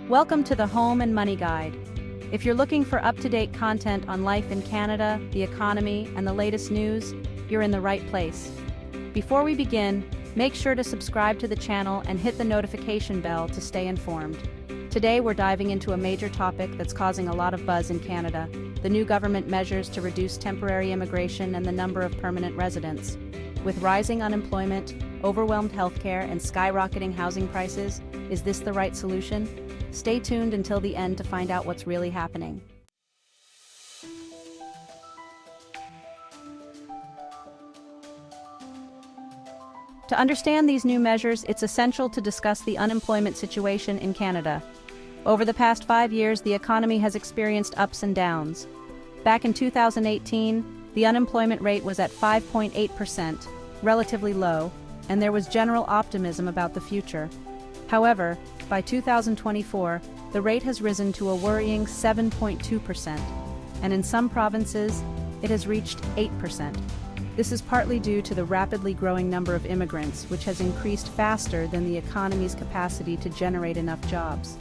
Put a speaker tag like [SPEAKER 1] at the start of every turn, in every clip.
[SPEAKER 1] Welcome to the Home and Money Guide. If you're looking for up-to-date content on life in Canada, the economy, and the latest news, you're in the right place. Before we begin, make sure to subscribe to the channel and hit the notification bell to stay informed. Today we're diving into a major topic that's causing a lot of buzz in Canada: the new government measures to reduce temporary immigration and the number of permanent residents. With rising unemployment, overwhelmed healthcare, and skyrocketing housing prices, is this the right solution? Stay tuned until the end to find out what's really happening. To understand these new measures, it's essential to discuss the unemployment situation in Canada. Over the past 5 years, the economy has experienced ups and downs. Back in 2018, the unemployment rate was at 5.8%, relatively low, and there was general optimism about the future. However, by 2024, the rate has risen to a worrying 7.2%, and in some provinces, it has reached 8%. This is partly due to the rapidly growing number of immigrants, which has increased faster than the economy's capacity to generate enough jobs.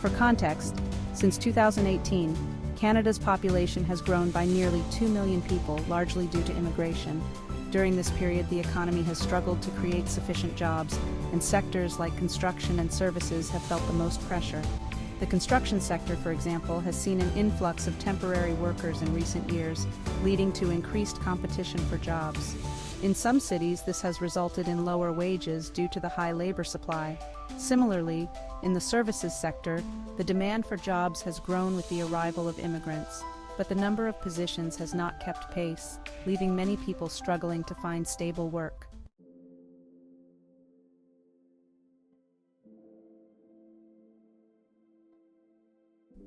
[SPEAKER 1] For context, since 2018, Canada's population has grown by nearly 2 million people, largely due to immigration. During this period, the economy has struggled to create sufficient jobs, and sectors like construction and services have felt the most pressure. The construction sector, for example, has seen an influx of temporary workers in recent years, leading to increased competition for jobs. In some cities, this has resulted in lower wages due to the high labor supply. Similarly, in the services sector, the demand for jobs has grown with the arrival of immigrants, but the number of positions has not kept pace, leaving many people struggling to find stable work.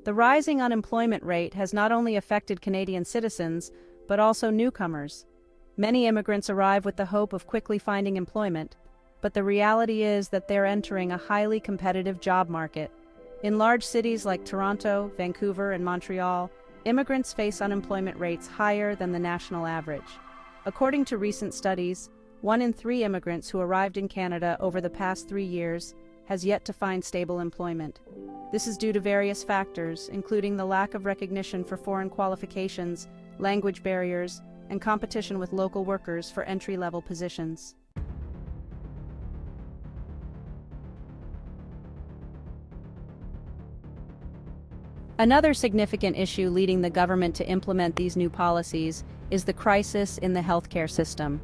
[SPEAKER 1] The rising unemployment rate has not only affected Canadian citizens, but also newcomers. Many immigrants arrive with the hope of quickly finding employment, but the reality is that they're entering a highly competitive job market. In large cities like Toronto, Vancouver, and Montreal, immigrants face unemployment rates higher than the national average. According to recent studies, 1 in 3 immigrants who arrived in Canada over the past 3 years has yet to find stable employment. This is due to various factors, including the lack of recognition for foreign qualifications, language barriers, and competition with local workers for entry-level positions. Another significant issue leading the government to implement these new policies is the crisis in the healthcare system.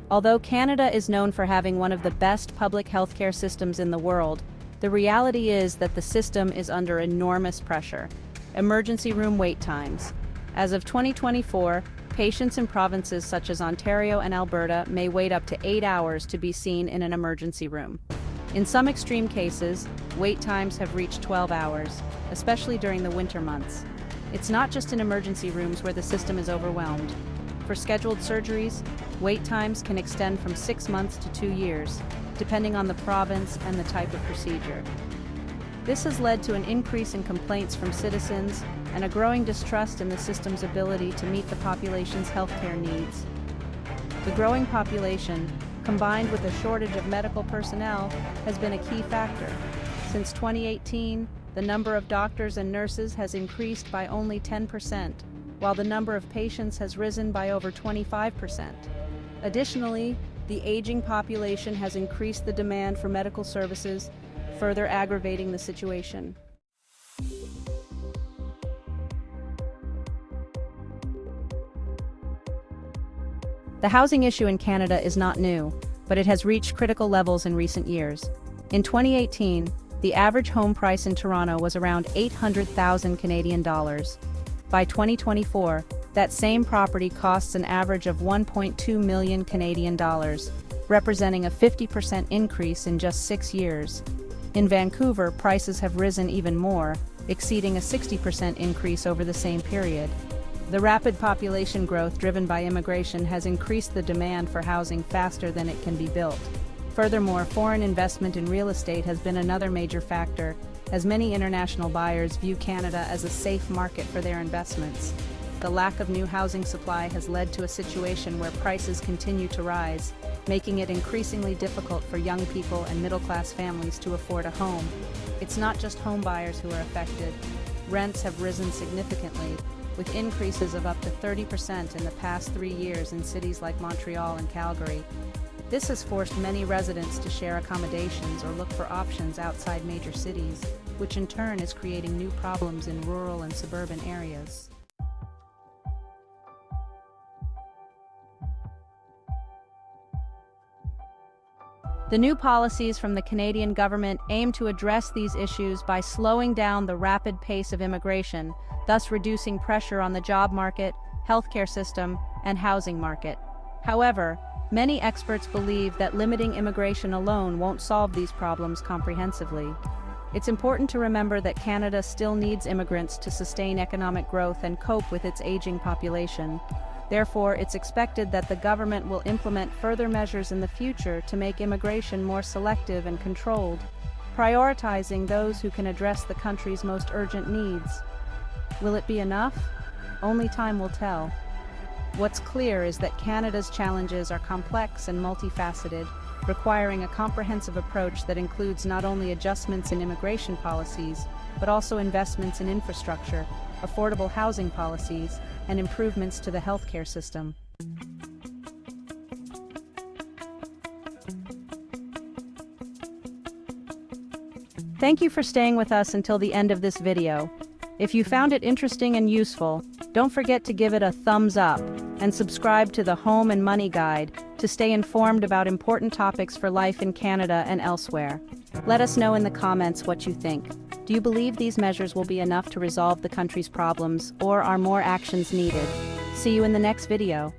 [SPEAKER 1] Although Canada is known for having one of the best public healthcare systems in the world, the reality is that the system is under enormous pressure. Emergency room wait times. As of 2024, patients in provinces such as Ontario and Alberta may wait up to 8 hours to be seen in an emergency room. In some extreme cases, wait times have reached 12 hours, especially during the winter months. It's not just in emergency rooms where the system is overwhelmed. For scheduled surgeries, wait times can extend from 6 months to 2 years, depending on the province and the type of procedure. This has led to an increase in complaints from citizens and a growing distrust in the system's ability to meet the population's healthcare needs. The growing population, combined with a shortage of medical personnel, has been a key factor. Since 2018, the number of doctors and nurses has increased by only 10%, while the number of patients has risen by over 25%. Additionally, the aging population has increased the demand for medical services, further aggravating the situation. The housing issue in Canada is not new, but it has reached critical levels in recent years. In 2018, the average home price in Toronto was around 800,000 Canadian dollars. By 2024, that same property costs an average of 1.2 million Canadian dollars, representing a 50% increase in just 6 years. In Vancouver, prices have risen even more, exceeding a 60% increase over the same period. The rapid population growth driven by immigration has increased the demand for housing faster than it can be built. Furthermore, foreign investment in real estate has been another major factor, as many international buyers view Canada as a safe market for their investments. The lack of new housing supply has led to a situation where prices continue to rise, making it increasingly difficult for young people and middle-class families to afford a home. It's not just home buyers who are affected. Rents have risen significantly, with increases of up to 30% in the past 3 years in cities like Montreal and Calgary. This has forced many residents to share accommodations or look for options outside major cities, which in turn is creating new problems in rural and suburban areas. The new policies from the Canadian government aim to address these issues by slowing down the rapid pace of immigration, thus reducing pressure on the job market, healthcare system, and housing market. However, many experts believe that limiting immigration alone won't solve these problems comprehensively. It's important to remember that Canada still needs immigrants to sustain economic growth and cope with its aging population. Therefore, it's expected that the government will implement further measures in the future to make immigration more selective and controlled, prioritizing those who can address the country's most urgent needs. Will it be enough? Only time will tell. What's clear is that Canada's challenges are complex and multifaceted, requiring a comprehensive approach that includes not only adjustments in immigration policies, but also investments in infrastructure, affordable housing policies, and improvements to the healthcare system. Thank you for staying with us until the end of this video. If you found it interesting and useful, don't forget to give it a thumbs up and subscribe to the Home and Money Guide to stay informed about important topics for life in Canada and elsewhere. Let us know in the comments what you think. Do you believe these measures will be enough to resolve the country's problems, or are more actions needed? See you in the next video.